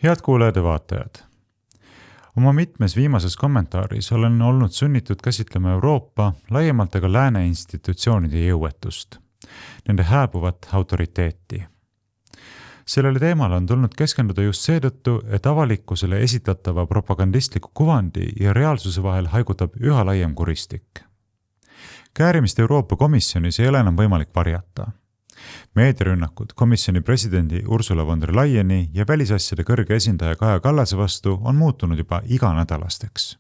Head kuulajad ja vaatajad. Oma mitmes viimases kommentaaris olen olnud sunnitud käsitlema Euroopa, laiemalt aga lääne institutsioonide jõuetust, nende hääbuvat autoriteeti. Sellele teemale on tulnud keskenduda just seetõttu, et avalikkusele esitatava propagandistliku kuvandi ja reaalsuse vahel haigutab üha laiem kuristik. Käärimist Euroopa Komisjonis ei ole enam võimalik varjata. Meediarünnakud komisjoni presidendi Ursula von der Leyeni ja välisasjade kõrge esindaja Kaja Kallase vastu on muutunud juba iganädalasteks.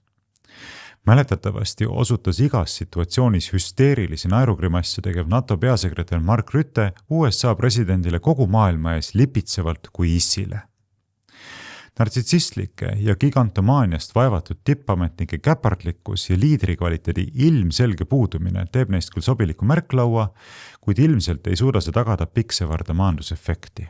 Mäletatavasti osutas igas situatsioonis hüsteerilisi naerugrimasse tegev NATO peasekretär Mark Rutte USA presidendile kogu maailma ees lipitsevalt kui issile. Nartsissistlike ja gigantomaaniast vaevatud tippametnike käpardlikkus ja liidrikvaliteedi ilmselge puudumine teeb neist küll sobiliku märklaua, kuid ilmselt ei suuda see tagada piksevarda maandusefekti.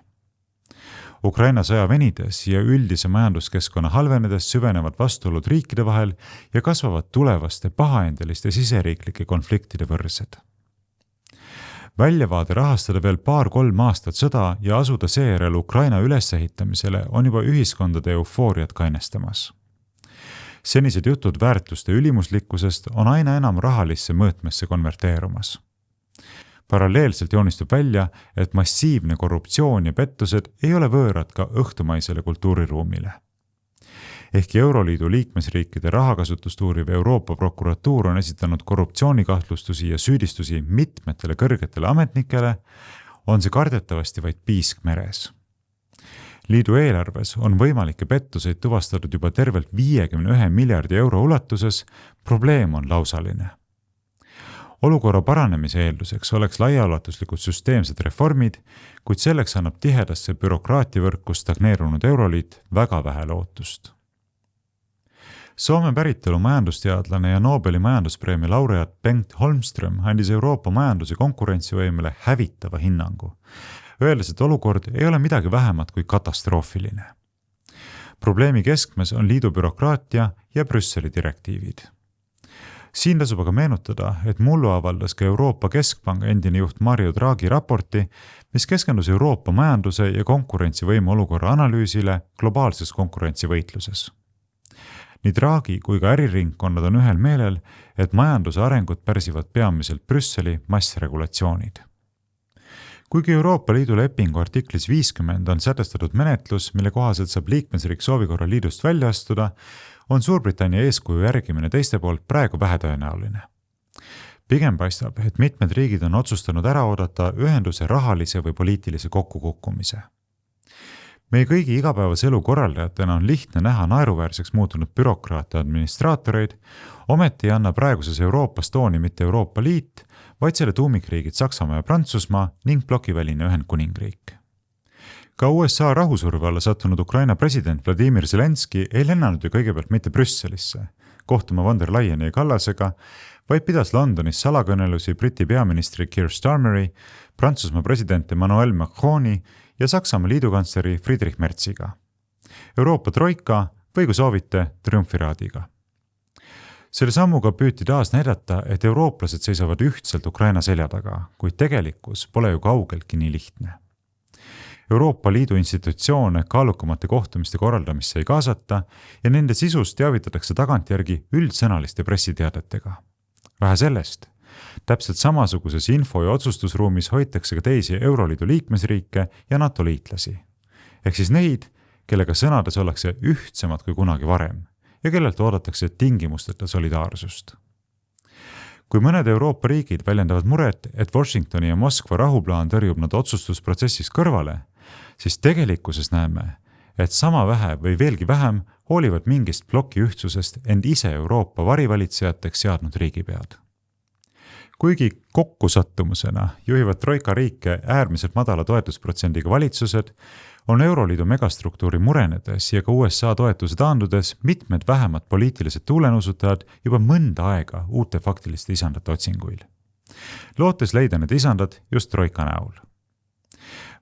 Ukraina sõja venides ja üldise majanduskeskkonna halvenedes süvenevad vastuolud riikide vahel ja kasvavad tulevaste pahaendeliste siseriiklike konfliktide võrsed. Väljavaade rahastada veel 2-3 aastat sõda ja asuda seejärel Ukraina ülesehitamisele on juba ühiskondade eufooriat kainestamas. Senised jutud väärtuste ülimuslikkusest on aina enam rahalisse mõõtmesse konverteerumas. Paralleelselt joonistub välja, et massiivne korruptsioon ja pettused ei ole võõrad ka õhtumaisele kultuuriruumile. Ehkki Euroliidu liikmesriikide rahakasutust uuriv Euroopa prokuratuur on esitanud korruptsioonikahtlustusi ja süüdistusi mitmetele kõrgetele ametnikele, on see kardetavasti vaid piisk meres. Liidu eelarves on võimalikke pettuseid tuvastatud juba tervelt 51 miljardi euro ulatuses, probleem on lausaline. Olukorra paranemise eelduseks oleks laiaulatuslikud süsteemsed reformid, kuid selleks annab tihedasse bürokraatiavõrku stagneerunud Euroliit väga vähe lootust. Soome päritolu majandusteadlane ja Nobeli majanduspreemia laureaat Bengt Holmström andis Euroopa majanduse konkurentsivõimele hävitava hinnangu, öeldes, et olukord ei ole midagi vähemat kui katastroofiline. Probleemi keskmes on liidu bürokraatia ja Brüsseli direktiivid. Siin tasub aga meenutada, et mullu avaldas ka Euroopa Keskpanga endine juht Mario Draghi raporti, mis keskendus Euroopa majanduse ja konkurentsivõime olukorra analüüsile globaalses konkurentsivõitluses. Nii Draghi kui ka äriringkonnad on ühel meelel, et majanduse arengut pärsivad peamiselt Brüsseli massregulatsioonid. Kuigi Euroopa Liidu lepingu artiklis 50 on sätestatud menetlus, mille kohaselt saab liikmesriik soovi korral liidust välja astuda, on Suurbritannia eeskuju järgimine teiste poolt praegu vähetõenäoline. Pigem paistab, et mitmed riigid on otsustanud ära oodata ühenduse rahalise või poliitilise kokkukukkumise. Meie kõigi igapäevase elu korraldajatena on lihtne näha naeruväärseks muutunud bürokraate administraatoreid, ometi ei anna praeguses Euroopas tooni mitte Euroopa Liit, vaid selle tuumikriigid Saksamaa ja Prantsusmaa ning plokiväline Ühendkuningriik. Ka USA rahusurve alla sattunud Ukraina president Vladimir Zelenski ei lennanud ju kõigepealt mitte Brüsselisse, kohtuma von der Leyeni ja Kallasega, vaid pidas Londonis salakõnelusi Briti peaministri Keir Starmeri, Prantsusmaa president Emmanuel Macroni ja Saksamaa liidukantsleri Friedrich Merziga. Euroopa troika või kui soovite triumfiraadiga. Selle sammuga püüti taas näidata, et eurooplased seisavad ühtselt Ukraina selja taga, kuid tegelikkus pole ju kaugeltki nii lihtne. Euroopa Liidu institutsioone kaalukamate kohtumiste korraldamisse ei kaasata ja nende sisust teavitatakse tagantjärgi üldsõnaliste pressiteadetega. Vähe sellest, täpselt samasuguses info- ja otsustusruumis hoitakse ka teisi Euroliidu liikmesriike ja NATO liitlasi. Ehk siis neid, kellega sõnades ollakse ühtsemad kui kunagi varem ja kellelt oodatakse tingimusteta solidaarsust. Kui mõned Euroopa riigid väljendavad muret, et Washingtoni ja Moskva rahuplaan tõrjub nad otsustusprotsessist kõrvale, siis tegelikkuses näeme, et sama vähe või veelgi vähem hoolivad mingist ploki ühtsusest end ise Euroopa varivalitsejateks seadnud riigipead. Kuigi kokkusattumusena juhivad troika riike äärmiselt madala toetusprotsendiga valitsused, on Euroliidu megastruktuuri murenedes ja ka USA toetuse taandudes mitmed vähemad poliitilised tuulenusutajad juba mõnda aega uute faktiliste isandate otsinguil. Lootes leida need isandad just troika näol.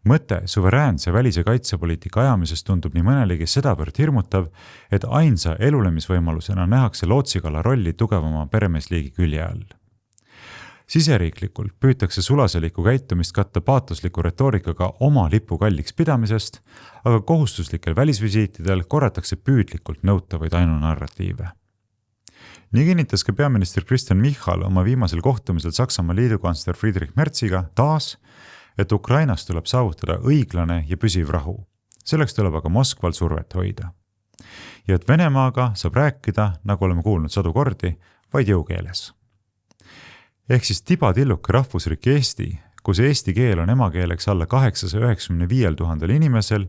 Mõte suveräänse välis- ja kaitsepoliitika ajamisest tundub nii mõnelegi sedavõrd hirmutav, et ainsa elulemisvõimalusena nähakse lootsikalla rolli tugevama peremeesliigi külje all. Siseriiklikult püütakse sulaseliku käitumist katta paatosliku retoorikaga oma lipu kalliks pidamisest, aga kohustuslikel välisvisiitidel korratakse püüdlikult nõutavaid ainunarratiive. Nii kinnitas ka peaminister Kristen Michal oma viimasel kohtumisel Saksamaa liidukantsler Friedrich Merziga taas, et Ukrainas tuleb saavutada õiglane ja püsiv rahu. Selleks tuleb aga Moskval survet hoida. Ja et Venemaaga saab rääkida, nagu oleme kuulnud sadu kordi, vaid jõukeeles. Ehk siis tibatilluke rahvusriik Eesti, kus eesti keel on emakeeleks alla 895 000 inimesel,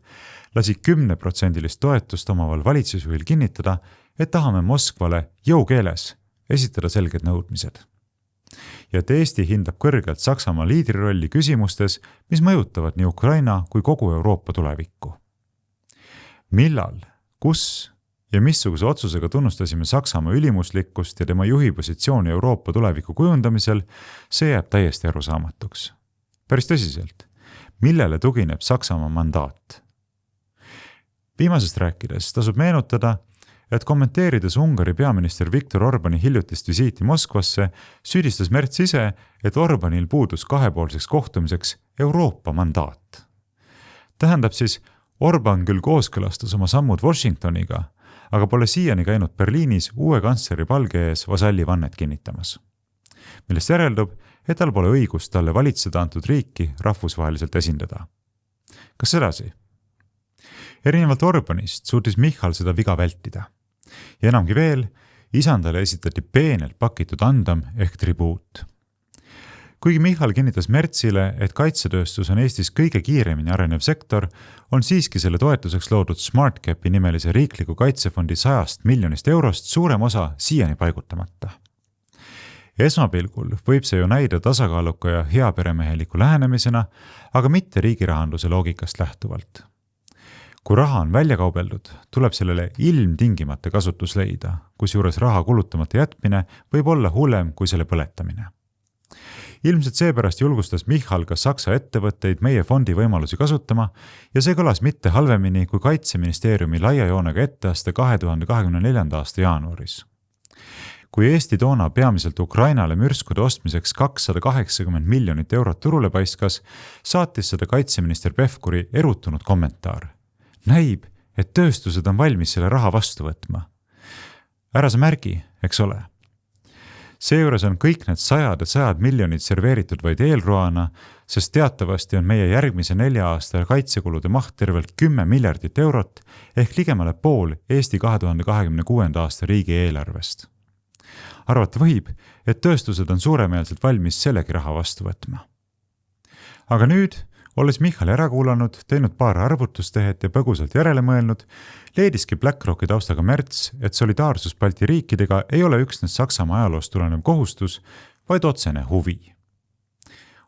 lasi 10% toetust omaval valitsusjuhil kinnitada, et tahame Moskvale jõukeeles esitada selged nõudmised. Ja et Eesti hindab kõrgelt Saksamaa liidrirolli küsimustes, mis mõjutavad nii Ukraina kui kogu Euroopa tulevikku. Millal, kus ja missuguse otsusega tunnustasime Saksamaa ülimuslikkust ja tema juhi positsiooni Euroopa tuleviku kujundamisel, see jääb täiesti arusaamatuks. Päris tõsiselt, millele tugineb Saksamaa mandaat? Viimasest rääkides tasub meenutada, et kommenteerides Ungari peaminister Viktor Orbani hiljutist visiiti Moskvasse, süüdistas Merts ise, et Orbanil puudus kahepoolseks kohtumiseks Euroopa mandaat. Tähendab siis, Orban küll kooskõlastas oma sammud Washingtoniga, aga pole siiani käinud Berliinis uue kantsleri palge ees vasalli vannet kinnitamas. Millest järeldub, et tal pole õigust talle valitseda antud riiki rahvusvaheliselt esindada. Kas sedasi? Erinevalt Orbanist suutis Michal seda viga vältida. Ja enamgi veel, isandale esitati peenelt pakitud andam ehk tribuut. Kuigi Michal kinnitas Mertsile, et kaitsetööstus on Eestis kõige kiiremini arenev sektor, on siiski selle toetuseks loodud SmartCapi nimelise riikliku kaitsefondi 100 miljonist eurost suurem osa siiani paigutamata. Esmapilgul võib see ju näida tasakaaluka ja heaperemeheliku lähenemisena, aga mitte riigirahanduse loogikast lähtuvalt. Kui raha on välja kaubeldud, tuleb sellele ilmtingimata kasutus leida, kusjuures raha kulutamata jätmine võib olla hullem kui selle põletamine. Ilmselt seepärast julgustas Michal ka Saksa ettevõtteid meie fondi võimalusi kasutama ja see kõlas mitte halvemini kui Kaitseministeeriumi laia joonega etteaste 2024. aasta jaanuaris. Kui Eesti toona peamiselt Ukrainale mürskude ostmiseks 280 miljonit eurot turule paiskas, saatis seda kaitseminister Pevkuri erutunud kommentaar. Näib, et tööstused on valmis selle raha vastu võtma. Ära sa märgi, eks ole. Seejuures on kõik need sajad miljonid serveeritud vaid eelroana, sest teatavasti on meie järgmise 4 aasta kaitsekulude maht tervelt 10 miljardit eurot ehk ligemale pool Eesti 2026. aasta riigi eelarvest. Arvata võib, et tööstused on suuremeelselt valmis sellegi raha vastu võtma. Aga nüüd, olles Michal ära kuulanud, teinud paar arvutustehet ja põgusalt järele mõelnud, leediski BlackRocki taustaga Merts, et solidaarsus Balti riikidega ei ole üksnes Saksamaa ajaloost tulenev kohustus, vaid otsene huvi.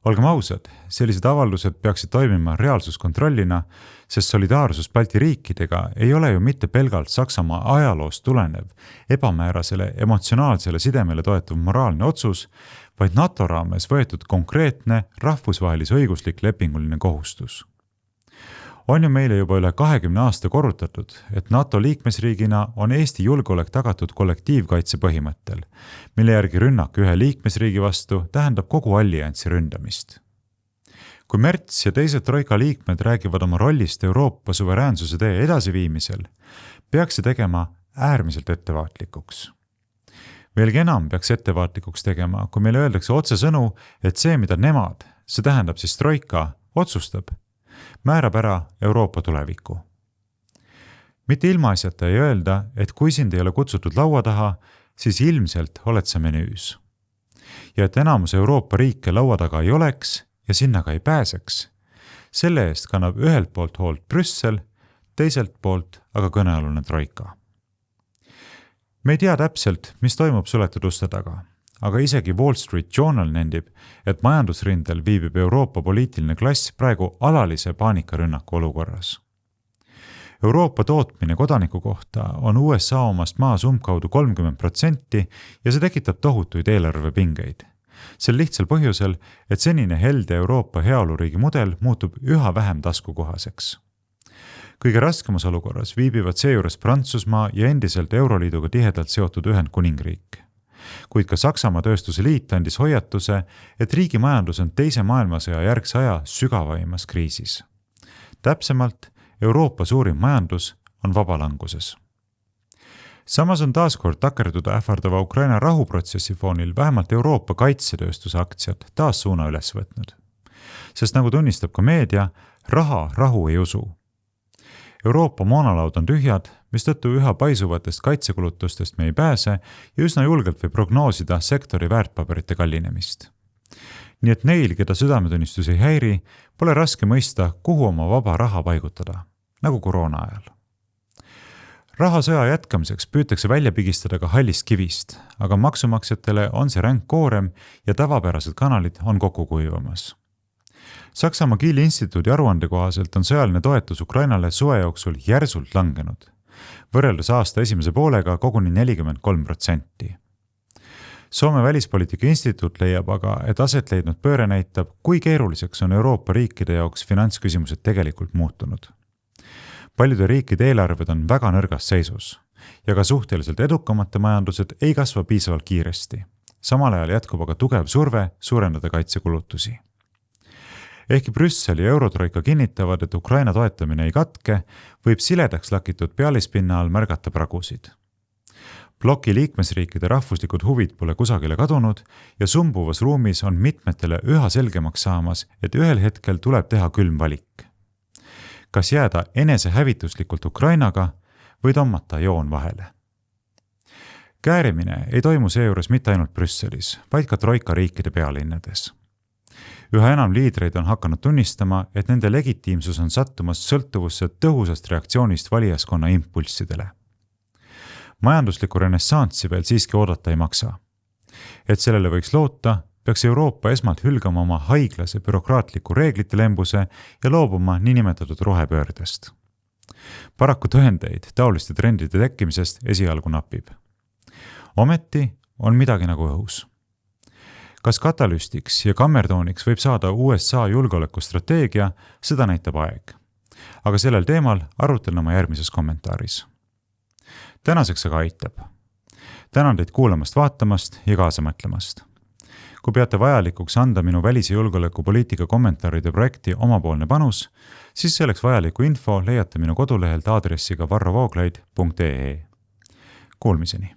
Olgem ausad, sellised avaldused peaksid toimima reaalsuskontrollina, sest solidaarsus Balti riikidega ei ole ju mitte pelgalt Saksamaa ajaloost tulenev, ebamäärasele emotsionaalsele sidemele toetuv moraalne otsus, vaid NATO raames võetud konkreetne rahvusvahelise õiguslik lepinguline kohustus. On ju meile juba üle 20 aasta korrutatud, et NATO liikmesriigina on Eesti julgeolek tagatud kollektiivkaitse põhimõttel, mille järgi rünnak ühe liikmesriigi vastu tähendab kogu alliansi ründamist. Kui Merts ja teised troika liikmed räägivad oma rollist Euroopa suveräänsuse tee edasiviimisel, peaks see tegema äärmiselt ettevaatlikuks. Veelgi enam peaks ettevaatlikuks tegema, kui meile öeldakse otsesõnu, et see, mida nemad, see tähendab siis troika, otsustab, määrab ära Euroopa tuleviku. Mitte ilmaasjata ei öelda, et kui sind ei ole kutsutud laua taha, siis ilmselt oled sa menüüs. Ja et enamus Euroopa riike laua taga ei oleks ja sinna ka ei pääseks, selle eest kannab ühelt poolt hoolt Brüssel, teiselt poolt aga kõnealune troika. Me ei tea täpselt, mis toimub suletud uste taga, aga isegi Wall Street Journal nendib, et majandusrindel viibib Euroopa poliitiline klass praegu alalise paanikarünnaku olukorras. Euroopa tootmine kodaniku kohta on USA omast maas umbkaudu 30% ja see tekitab tohutuid eelarvepingeid. Sel lihtsal põhjusel, et senine helde Euroopa heaoluriigi mudel muutub üha vähem taskukohaseks. Kõige raskemas olukorras viibivad seejuures Prantsusmaa ja endiselt Euroliiduga tihedalt seotud Ühendkuningriik. kuid ka Saksamaa tööstuse liit andis hoiatuse, et riigi majandus on teise maailmasõja järgse aja sügavaimas kriisis. Täpsemalt, Euroopa suurim majandus on vabalanguses. Samas on taaskord takerduda ähvardava Ukraina rahuprotsessi foonil vähemalt Euroopa kaitsetööstuse aktsiad taas suuna üles võtnud. Sest nagu tunnistab ka meedia, rahu ei usu. Euroopa moonalaud on tühjad, mistõttu üha paisuvatest kaitsekulutustest me ei pääse ja üsna julgelt võib prognoosida sektori väärtpaberite kallinemist. Nii et neil, keda südametunnistus ei häiri, pole raske mõista, kuhu oma vaba raha paigutada, nagu koroona ajal. Rahasõja jätkamiseks püütakse välja pigistada ka hallist kivist, aga maksumaksjatele on see ränk koorem ja tavapärased kanalid on kokku kuivamas. Saksamaa Kieli instituudi aruande kohaselt on sõjaline toetus Ukrainale suve jooksul järsult langenud, võrreldes aasta esimese poolega koguni 43%. Soome välispoliitika instituut leiab aga, et aset leidnud pööre näitab, kui keeruliseks on Euroopa riikide jaoks finantsküsimused tegelikult muutunud. Paljude riikide eelarved on väga nõrgas seisus ja ka suhteliselt edukamate majandused ei kasva piisavalt kiiresti. Samal ajal jätkub aga tugev surve suurendada kaitsekulutusi. Ehkki Brüssel ja Eurotroika kinnitavad, et Ukraina toetamine ei katke, võib siledaks lakitud pealispinna all märgata pragusid. Bloki liikmesriikide rahvuslikud huvid pole kusagile kadunud ja sumbuvas ruumis on mitmetele üha selgemaks saamas, et ühel hetkel tuleb teha külm valik. Kas jääda enesehävituslikult Ukrainaga või tõmmata joon vahele. Käärimine ei toimu seejuures mitte ainult Brüsselis, vaid ka troika riikide pealinnades. Üha enam liidreid on hakanud tunnistama, et nende legitiimsus on sattumas sõltuvusse tõhusast reaktsioonist valijaskonna impulssidele. Majanduslikku renessanssi veel siiski oodata ei maksa. Et sellele võiks loota, peaks Euroopa esmalt hülgama oma haiglase bürokraatliku reeglite lembuse ja loobuma niinimetatud rohepöördest. Paraku tõendeid taoliste trendide tekkimisest esialgu napib. Ometi on midagi nagu õhus. Kas katalüstiks ja kammertooniks võib saada USA julgeolekustrateegia, seda näitab aeg. Aga sellel teemal arutlen oma järgmises kommentaaris. Tänaseks aga aitab. Tänan teid kuulamast, vaatamast ja kaasa mõtlemast. Kui peate vajalikuks anda minu välis- ja julgeolekupoliitika kommentaaride projekti omapoolne panus, siis selleks vajaliku info leiate minu kodulehelt aadressiga varrovooglid.ee. Kuulmiseni!